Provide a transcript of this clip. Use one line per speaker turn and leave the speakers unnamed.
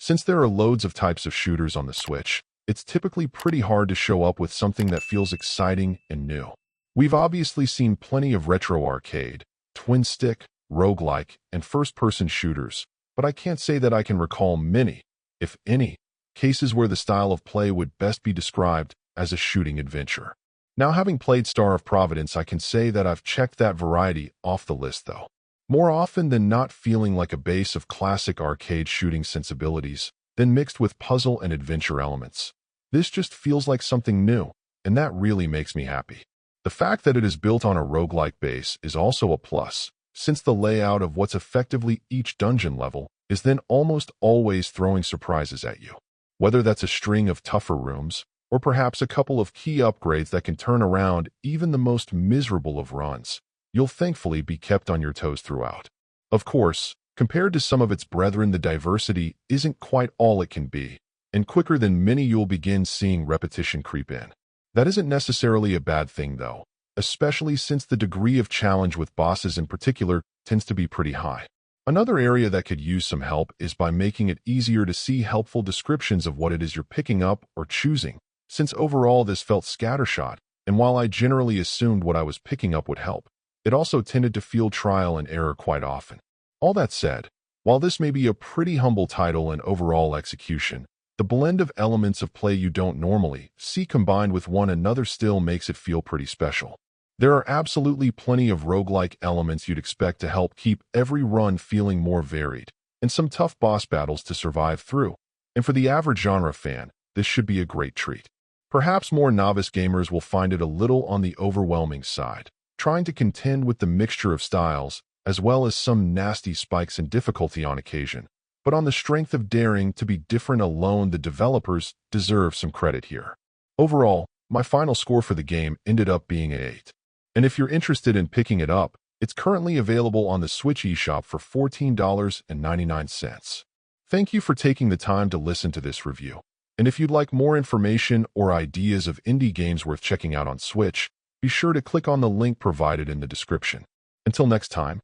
Since there are loads of types of shooters on the Switch, it's typically pretty hard to show up with something that feels exciting and new. We've obviously seen plenty of retro arcade, twin-stick, roguelike, and first-person shooters, but I can't say that I can recall many, if any, cases where the style of play would best be described as a shooting adventure. Now, having played Star of Providence, I can say that I've checked that variety off the list, though. More often than not feeling like a base of classic arcade shooting sensibilities, then mixed with puzzle and adventure elements. This just feels like something new, and that really makes me happy. The fact that it is built on a roguelike base is also a plus, since the layout of what's effectively each dungeon level is then almost always throwing surprises at you. Whether that's a string of tougher rooms, or perhaps a couple of key upgrades that can turn around even the most miserable of runs, you'll thankfully be kept on your toes throughout. Of course, compared to some of its brethren, the diversity isn't quite all it can be, and quicker than many you'll begin seeing repetition creep in. That isn't necessarily a bad thing, though, especially since the degree of challenge with bosses in particular tends to be pretty high. Another area that could use some help is by making it easier to see helpful descriptions of what it is you're picking up or choosing, since overall this felt scattershot, and while I generally assumed what I was picking up would help, it also tended to feel trial and error quite often. All that said, while this may be a pretty humble title and overall execution, the blend of elements of play you don't normally see combined with one another still makes it feel pretty special. There are absolutely plenty of roguelike elements you'd expect to help keep every run feeling more varied, and some tough boss battles to survive through. And for the average genre fan, this should be a great treat. Perhaps more novice gamers will find it a little on the overwhelming side, trying to contend with the mixture of styles, as well as some nasty spikes in difficulty on occasion. But on the strength of daring to be different alone, the developers deserve some credit here. Overall, my final score for the game ended up being an 8. And if you're interested in picking it up, it's currently available on the Switch eShop for $14.99. Thank you for taking the time to listen to this review. And if you'd like more information or ideas of indie games worth checking out on Switch, be sure to click on the link provided in the description. Until next time,